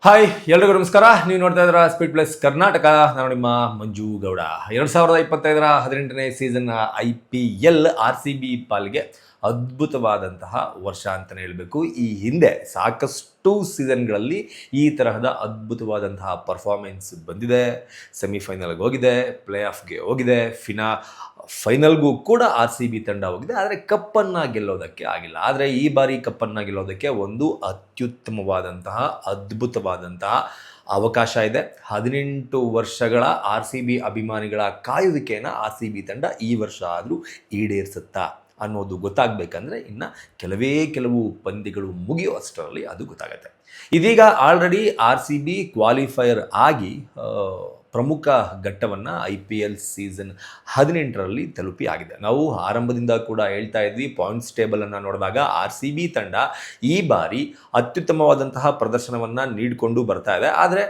Hi ಎಲ್ರಿಗೂ ನಮಸ್ಕಾರ. ನೀವು ನೋಡ್ತಾ ಇದ್ದೀರಾ ಸ್ಪೀಡ್ ಪ್ಲಸ್ ಕರ್ನಾಟಕ. ನಾನು ನಿಮ್ಮ ಮಂಜು ಗೌಡ. 2025 18ನೇ ಸೀಸನ್ IPL RCB ಪಾಲಿಗೆ ಅದ್ಭುತವಾದಂತಹ ವರ್ಷ ಅಂತಲೇ ಹೇಳಬೇಕು. ಈ ಹಿಂದೆ ಸಾಕಷ್ಟು ಸೀಸನ್ಗಳಲ್ಲಿ ಈ ತರಹದ ಅದ್ಭುತವಾದಂತಹ ಪರ್ಫಾರ್ಮೆನ್ಸ್ ಬಂದಿದೆ. ಸೆಮಿಫೈನಲ್ಗೆ ಹೋಗಿದೆ, ಪ್ಲೇ ಆಫ್ಗೆ ಹೋಗಿದೆ, ಫೈನಲ್ಗೂ ಕೂಡ RCB ತಂಡ ಹೋಗಿದೆ. ಆದರೆ ಕಪ್ಪನ್ನು ಗೆಲ್ಲೋದಕ್ಕೆ ಆಗಿಲ್ಲ. ಆದರೆ ಈ ಬಾರಿ ಕಪ್ಪನ್ನು ಗೆಲ್ಲೋದಕ್ಕೆ ಒಂದು ಅತ್ಯುತ್ತಮವಾದಂತಹ ಅದ್ಭುತವಾದಂತಹ ಅವಕಾಶ ಇದೆ. 18 ವರ್ಷಗಳ RCB ಅಭಿಮಾನಿಗಳ ಕಾಯುವಿಕೆಯನ್ನು RCB ತಂಡ ಈ ವರ್ಷ ಆದರೂ ಈಡೇರಿಸುತ್ತಾ ಅನ್ನೋದು ಗೊತ್ತಾಗಬೇಕಂದ್ರೆ ಇನ್ನು ಕೆಲವು ಪಂದ್ಯಗಳು ಮುಗಿಯುವಷ್ಟರಲ್ಲಿ ಅದು ಗೊತ್ತಾಗುತ್ತೆ. ಇದೀಗ ಆಲ್ರೆಡಿ RCB ಕ್ವಾಲಿಫೈಯರ್ ಆಗಿ ಪ್ರಮುಖ ಘಟ್ಟವನ್ನು IPL ಸೀಸನ್ 18ರಲ್ಲಿ ತಲುಪಿ ಆಗಿದೆ. ನಾವು ಆರಂಭದಿಂದ ಕೂಡ ಹೇಳ್ತಾ ಇದ್ವಿ, ಪಾಯಿಂಟ್ಸ್ ಟೇಬಲನ್ನು ನೋಡಿದಾಗ RCB ತಂಡ ಈ ಬಾರಿ ಅತ್ಯುತ್ತಮವಾದಂತಹ ಪ್ರದರ್ಶನವನ್ನು ನೀಡಿಕೊಂಡು ಬರ್ತಾ ಇದೆ. ಆದರೆ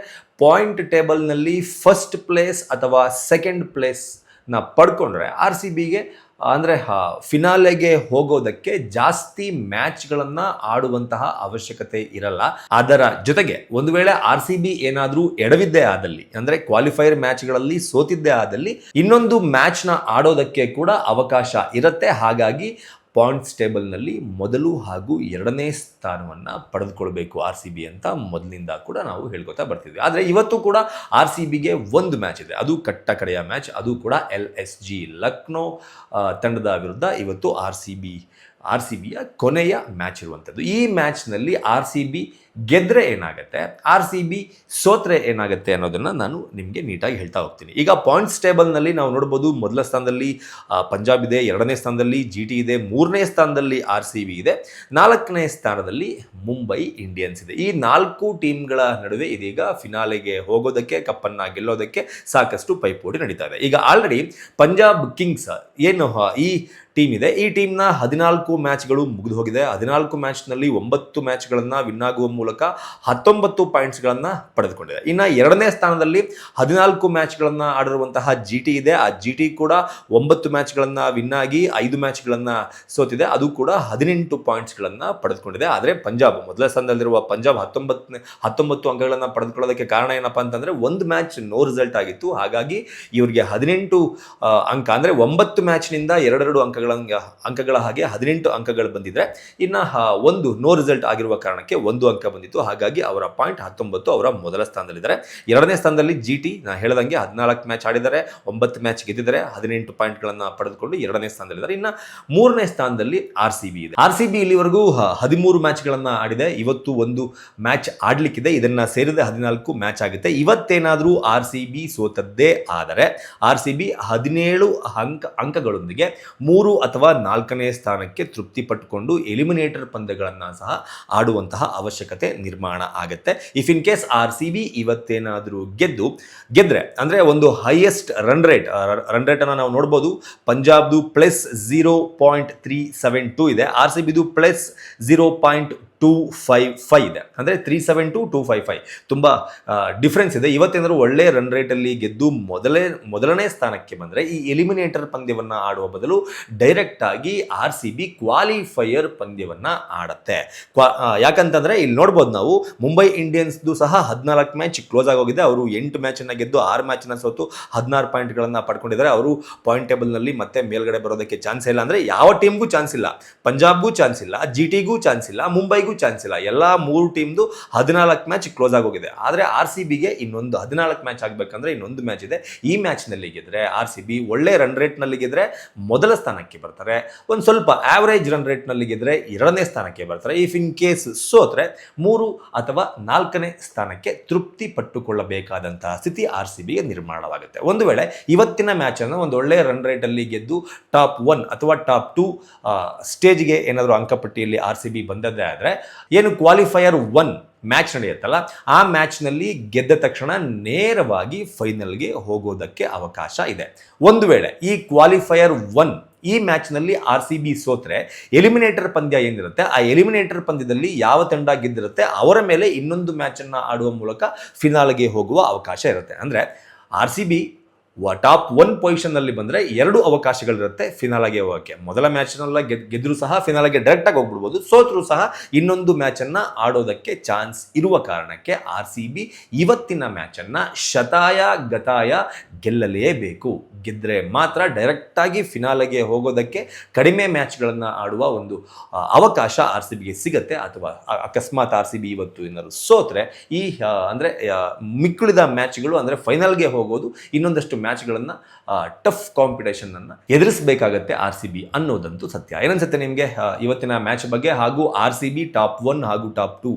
ಪಾಯಿಂಟ್ ಟೇಬಲ್ನಲ್ಲಿ ಫಸ್ಟ್ ಪ್ಲೇಸ್ ಅಥವಾ ಸೆಕೆಂಡ್ ಪ್ಲೇಸ್ನ ಪಡ್ಕೊಂಡ್ರೆ RCBಗೆ ಅಂದರೆ ಫಿನಾಲೆಗೆ ಹೋಗೋದಕ್ಕೆ ಜಾಸ್ತಿ ಮ್ಯಾಚ್ಗಳನ್ನು ಆಡುವಂತಹ ಅವಶ್ಯಕತೆ ಇರಲ್ಲ. ಅದರ ಜೊತೆಗೆ ಒಂದು ವೇಳೆ RCB ಏನಾದರೂ ಎಡವಿದ್ದೇ ಆದಲ್ಲಿ, ಅಂದರೆ ಕ್ವಾಲಿಫೈಯರ್ ಮ್ಯಾಚ್ಗಳಲ್ಲಿ ಸೋತಿದ್ದೇ ಆದಲ್ಲಿ ಇನ್ನೊಂದು ಮ್ಯಾಚ್ನ ಆಡೋದಕ್ಕೆ ಕೂಡ ಅವಕಾಶ ಇರುತ್ತೆ. ಹಾಗಾಗಿ ಪಾಯಿಂಟ್ಸ್ ಟೇಬಲ್ನಲ್ಲಿ ಮೊದಲು ಹಾಗೂ ಎರಡನೇ ಸ್ಥಾನವನ್ನು ಪಡೆದುಕೊಳ್ಬೇಕು RCB ಅಂತ ಮೊದಲಿಂದ ಕೂಡ ನಾವು ಹೇಳ್ಕೊತಾ ಬರ್ತಿದ್ವಿ. ಆದರೆ ಇವತ್ತು ಕೂಡ RCBಗೆ ಒಂದು ಮ್ಯಾಚ್ ಇದೆ. ಅದು ಕಟ್ಟಕಡೆಯ ಮ್ಯಾಚ್. ಅದು ಕೂಡ LSG ಲಕ್ನೋ ತಂಡದ ವಿರುದ್ಧ ಇವತ್ತು RCBಯ ಕೊನೆಯ ಮ್ಯಾಚ್ ಇರುವಂಥದ್ದು. ಈ ಮ್ಯಾಚ್ನಲ್ಲಿ RCB ಗೆದ್ದರೆ ಏನಾಗುತ್ತೆ, RCB ಸೋತ್ರೆ ಏನಾಗುತ್ತೆ ಅನ್ನೋದನ್ನು ನಾನು ನಿಮಗೆ ನೀಟಾಗಿ ಹೇಳ್ತಾ ಹೋಗ್ತೀನಿ. ಈಗ ಪಾಯಿಂಟ್ಸ್ ಟೇಬಲ್ನಲ್ಲಿ ನಾವು ನೋಡ್ಬೋದು, ಮೊದಲ ಸ್ಥಾನದಲ್ಲಿ ಪಂಜಾಬ್ ಇದೆ, ಎರಡನೇ ಸ್ಥಾನದಲ್ಲಿ GT ಇದೆ, ಮೂರನೇ ಸ್ಥಾನದಲ್ಲಿ RCB ಇದೆ, ನಾಲ್ಕನೇ ಸ್ಥಾನದಲ್ಲಿ ಮುಂಬೈ ಇಂಡಿಯನ್ಸ್ ಇದೆ. ಈ 4 ಟೀಮ್ಗಳ ನಡುವೆ ಇದೀಗ ಫಿನಾಲೆಗೆ ಹೋಗೋದಕ್ಕೆ, ಕಪ್ಪನ್ನು ಗೆಲ್ಲೋದಕ್ಕೆ ಸಾಕಷ್ಟು ಪೈಪೋಟಿ ನಡೀತಾ ಇದೆ. ಈಗ ಆಲ್ರೆಡಿ ಪಂಜಾಬ್ ಕಿಂಗ್ಸ್ ಏನು ಈ ಟೀಮ್ ಇದೆ, ಈ ಟೀಮ್ನ 14 ಮ್ಯಾಚ್ಗಳು ಮುಗಿದು ಹೋಗಿದೆ. 14 ಮ್ಯಾಚ್ನಲ್ಲಿ 9 ಮ್ಯಾಚ್ಗಳನ್ನು ವಿನ್ ಆಗುವ ಮೂಲಕ 19 ಪಾಯಿಂಟ್ಸ್ಗಳನ್ನು ಪಡೆದುಕೊಂಡಿದೆ. ಇನ್ನು ಎರಡನೇ ಸ್ಥಾನದಲ್ಲಿ 14 ಮ್ಯಾಚ್ಗಳನ್ನು ಆಡಿರುವಂತಹ GT ಇದೆ. ಆ GT ಕೂಡ 9 ಮ್ಯಾಚ್ಗಳನ್ನು ವಿನ್ ಆಗಿ 5 ಮ್ಯಾಚ್ಗಳನ್ನು ಸೋತಿದೆ. ಅದು ಕೂಡ 18 ಪಾಯಿಂಟ್ಸ್ಗಳನ್ನು ಪಡೆದುಕೊಂಡಿದೆ. ಆದರೆ ಪಂಜಾಬ್, ಮೊದಲ ಸ್ಥಾನದಲ್ಲಿರುವ ಪಂಜಾಬ್ 19 ಅಂಕಗಳನ್ನು ಪಡೆದುಕೊಳ್ಳೋದಕ್ಕೆ ಕಾರಣ ಏನಪ್ಪ ಅಂತಂದರೆ, ಒಂದು ಮ್ಯಾಚ್ ನೋ ರಿಸಲ್ಟ್ ಆಗಿತ್ತು. ಹಾಗಾಗಿ ಇವರಿಗೆ 18 ಅಂಕ, ಅಂದರೆ 9 ಮ್ಯಾಚ್ನಿಂದ 2 ಅಂಕಗಳ ಹಾಗೆ 18 ಅಂಕಗಳು ಬಂದಿದ್ರೆ, ಇನ್ನು ಒಂದು ನೋ ರಿಸಲ್ಟ್ ಆಗಿರುವ ಕಾರಣಕ್ಕೆ 1 ಅಂಕ ಬಂದಿತ್ತು. ಹಾಗಾಗಿ ಅವರ ಪಾಯಿಂಟ್ 19, ಅವರ ಮೊದಲ ಸ್ಥಾನದಲ್ಲಿದ್ದಾರೆ. ಎರಡನೇ ಸ್ಥಾನದಲ್ಲಿ GT, ನಾನು ಹೇಳ್ದಂಗೆ 14 ಮ್ಯಾಚ್ ಆಡಿದ್ದಾರೆ, 9 ಮ್ಯಾಚ್ ಗೆದ್ದಿದ್ದಾರೆ, 18 ಪಾಯಿಂಟ್ಗಳನ್ನು ಪಡೆದುಕೊಂಡು ಎರಡನೇ ಸ್ಥಾನದಲ್ಲಿದ್ದಾರೆ. ಇನ್ನು ಮೂರನೇ ಸ್ಥಾನದಲ್ಲಿ RCB ಇದೆ. RCB ಇಲ್ಲಿವರೆಗೂ 13 ಮ್ಯಾಚ್ಗಳನ್ನು ಆಡಿದೆ. ಇವತ್ತು ಒಂದು ಮ್ಯಾಚ್ ಆಡ್ಲಿಕ್ಕಿದೆ. ಇದನ್ನ ಸೇರಿದ 14 ಮ್ಯಾಚ್ ಆಗುತ್ತೆ. ಇವತ್ತೇನಾದರೂ RCB ಸೋತದ್ದೇ ಆದರೆ RCB 17 ಅಂಕಗಳೊಂದಿಗೆ 3 ಅಥವಾ 4ನೇ ಸ್ಥಾನಕ್ಕೆ ತೃಪ್ತಿ ಪಟ್ಟುಕೊಂಡು ಎಲಿಮಿನೇಟರ್ ಪಂದ್ಯಗಳನ್ನು ಸಹ ಆಡುವಂತಹ ಅವಶ್ಯಕತೆ ನಿರ್ಮಾಣ ಆಗುತ್ತೆ. ಇಫ್ ಇನ್ ಕೇಸ್ RCB ಇವತ್ತೇನಾದರೂ ಗೆದ್ರೆ ಅಂದರೆ ಒಂದು ಹೈಯೆಸ್ಟ್ ರನ್ ರೇಟನ್ನು ನಾವು ನೋಡ್ಬೋದು. ಪಂಜಾಬ್ದು +0.372 ಇದೆ, RCBದು +0.255 ಇದೆ. ಅಂದರೆ 372, 255 ತುಂಬ ಡಿಫ್ರೆನ್ಸ್ ಇದೆ. ಇವತ್ತೇನಾದರೂ ಒಳ್ಳೆ ರನ್ ರೇಟಲ್ಲಿ ಗೆದ್ದು ಮೊದಲನೇ ಸ್ಥಾನಕ್ಕೆ ಬಂದರೆ ಈ ಎಲಿಮಿನೇಟರ್ ಪಂದ್ಯವನ್ನು ಆಡುವ ಬದಲು ಡೈರೆಕ್ಟ್ ಆಗಿ RCB ಕ್ವಾಲಿಫೈಯರ್ ಪಂದ್ಯವನ್ನು ಆಡುತ್ತೆ. ಯಾಕಂತಂದರೆ ಇಲ್ಲಿ ನೋಡ್ಬೋದು ನಾವು, ಮುಂಬೈ ಇಂಡಿಯನ್ಸ್ದು ಸಹ 14 ಮ್ಯಾಚ್ ಕ್ಲೋಸ್ ಆಗೋಗಿದೆ. ಅವರು 8 ಮ್ಯಾಚನ್ನು ಗೆದ್ದು 6 ಮ್ಯಾಚನ್ನು ಸೋತು 16 ಪಾಯಿಂಟ್ಗಳನ್ನು ಪಡ್ಕೊಂಡಿದ್ದಾರೆ. ಅವರು ಪಾಯಿಂಟ್ ಟೇಬಲ್ನಲ್ಲಿ ಮತ್ತೆ ಮೇಲ್ಗಡೆ ಬರೋದಕ್ಕೆ ಚಾನ್ಸ್ ಇಲ್ಲ. ಅಂದರೆ ಯಾವ ಟೀಮ್ಗೂ ಚಾನ್ಸ್ ಇಲ್ಲ. ಪಂಜಾಬ್ಗೂ ಚಾನ್ಸ್ ಇಲ್ಲ, GTಗೂ ಚಾನ್ಸ್ ಇಲ್ಲ, ಮುಂಬೈಗೂ ಚಾನ್ಸ್ ಇಲ್ಲ. ಎಲ್ಲ 3 ಟೀಮ್ದು 14 ಮ್ಯಾಚ್ ಕ್ಲೋಸ್ ಆಗೋಗಿದೆ. ಆದರೆ RCBಗೆ ಇನ್ನೊಂದು 14 ಮ್ಯಾಚ್ ಆಗಬೇಕಂದ್ರೆ ಇನ್ನೊಂದು ಮ್ಯಾಚ್ ಇದೆ. ಈ ಮ್ಯಾಚ್ನಲ್ಲಿ ಗೆದ್ರೆ RCB ಒಳ್ಳೆ ರನ್ ರೇಟ್ನಲ್ಲಿ ಗೆದ್ರೆ ಮೊದಲ ಸ್ಥಾನಕ್ಕೆ ಬರ್ತಾರೆ. ಒಂದು ಸ್ವಲ್ಪ ಆವರೇಜ್ ರನ್ ರೇಟ್ನಲ್ಲಿ ಗೆದ್ರೆ ಎರಡನೇ ಸ್ಥಾನಕ್ಕೆ ಬರ್ತಾರೆ. ಇಫ್ ಇನ್ ಕೇಸ್ ಸೋತ್ರೆ 3 ಅಥವಾ 4ನೇ ಸ್ಥಾನಕ್ಕೆ ತೃಪ್ತಿ ಪಟ್ಟುಕೊಳ್ಳಬೇಕಾದಂತಹ ಸ್ಥಿತಿ RCBಗೆ ನಿರ್ಮಾಣವಾಗುತ್ತೆ. ಒಂದು ವೇಳೆ ಇವತ್ತಿನ ಮ್ಯಾಚನ್ನು ಒಂದು ಒಳ್ಳೆ ರನ್ ರೇಟಲ್ಲಿ ಗೆದ್ದು ಟಾಪ್ 1 ಅಥವಾ ಟಾಪ್ 2 ಸ್ಟೇಜ್ಗೆ ಏನಾದರೂ ಅಂಕಪಟ್ಟಿಯಲ್ಲಿ RCB ಬಂದದ್ದೇ ಆದರೆ, ಏನು ಕ್ವಾಲಿಫೈಯರ್ 1 ಮ್ಯಾಚ್ ನಡೆಯುತ್ತಲ್ಲ, ಆ ಮ್ಯಾಚ್ನಲ್ಲಿ ಗೆದ್ದ ತಕ್ಷಣ ನೇರವಾಗಿ ಫೈನಲ್ಗೆ ಹೋಗೋದಕ್ಕೆ ಅವಕಾಶ ಇದೆ. ಒಂದು ವೇಳೆ ಈ ಕ್ವಾಲಿಫೈಯರ್ 1 ಈ ಮ್ಯಾಚ್ನಲ್ಲಿ RCB ಸೋತ್ರೆ ಎಲಿಮಿನೇಟರ್ ಪಂದ್ಯ ಏನಿರುತ್ತೆ, ಆ ಎಲಿಮಿನೇಟರ್ ಪಂದ್ಯದಲ್ಲಿ ಯಾವ ತಂಡ ಗೆದ್ದಿರುತ್ತೆ ಅವರ ಮೇಲೆ ಇನ್ನೊಂದು ಮ್ಯಾಚನ್ನು ಆಡುವ ಮೂಲಕ ಫಿನಾಲ್ಗೆ ಹೋಗುವ ಅವಕಾಶ ಇರುತ್ತೆ. ಅಂದರೆ RCB ಟಾಪ್ 1 ಪೊಸಿಷನ್ನಲ್ಲಿ ಬಂದರೆ 2 ಅವಕಾಶಗಳಿರುತ್ತೆ ಫಿನಾಲೆಗೆ ಹೋಗೋಕ್ಕೆ. ಮೊದಲ ಮ್ಯಾಚ್ನೆಲ್ಲ ಗೆದ್ದರೂ ಸಹ ಫಿನಾಲೆಗೆ ಡೈರೆಕ್ಟಾಗಿ ಹೋಗ್ಬಿಡ್ಬೋದು, ಸೋತರೂ ಸಹ ಇನ್ನೊಂದು ಮ್ಯಾಚನ್ನು ಆಡೋದಕ್ಕೆ ಚಾನ್ಸ್ ಇರುವ ಕಾರಣಕ್ಕೆ RCB ಇವತ್ತಿನ ಮ್ಯಾಚನ್ನು ಶತಾಯ ಗತಾಯ ಗೆಲ್ಲಲೇಬೇಕು. ಗೆದ್ದರೆ ಮಾತ್ರ ಡೈರೆಕ್ಟಾಗಿ ಫಿನಾಲೆಗೆ ಹೋಗೋದಕ್ಕೆ ಕಡಿಮೆ ಮ್ಯಾಚ್ಗಳನ್ನು ಆಡುವ ಒಂದು ಅವಕಾಶ RCBಗೆ ಸಿಗುತ್ತೆ. ಅಥವಾ ಅಕಸ್ಮಾತ್ RCB ಇವತ್ತು ಏನಾದ್ರು ಸೋತ್ರೆ ಈ ಅಂದರೆ ಮಿಕ್ಕುಳಿದ ಮ್ಯಾಚ್ಗಳು ಅಂದರೆ ಫೈನಲ್ಗೆ ಹೋಗೋದು ಇನ್ನೊಂದಷ್ಟು ಮ್ಯಾಚ್ಗಳನ್ನು ಟಫ್ ಕಾಂಪಿಟೇಷನನ್ನು ಎದುರಿಸಬೇಕಾಗತ್ತೆ RCB ಅನ್ನೋದಂತೂ ಸತ್ಯ. ಏನನ್ಸುತ್ತೆ ನಿಮಗೆ ಇವತ್ತಿನ ಮ್ಯಾಚ್ ಬಗ್ಗೆ, ಹಾಗೂ RCB ಟಾಪ್ 1 ಹಾಗೂ ಟಾಪ್ 2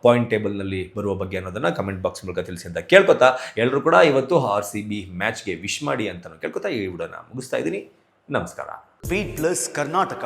ಪಾಯಿಂಟ್ ಟೇಬಲ್ನಲ್ಲಿ ಬರುವ ಬಗ್ಗೆ ಅನ್ನೋದನ್ನು ಕಮೆಂಟ್ ಬಾಕ್ಸ್ ಮೂಲಕ ತಿಳಿಸಿ ಅಂತ ಕೇಳ್ಕೊತಾ, ಎಲ್ಲರೂ ಕೂಡ ಇವತ್ತು RCB ಮ್ಯಾಚ್ಗೆ ವಿಶ್ ಮಾಡಿ ಅಂತ ಕೇಳ್ಕೊತಾ ಈ ವಿಡಿಯೋನ ಮುಗಿಸ್ತಾ ಇದ್ದೀನಿ. ನಮಸ್ಕಾರ. Speed plus Karnataka.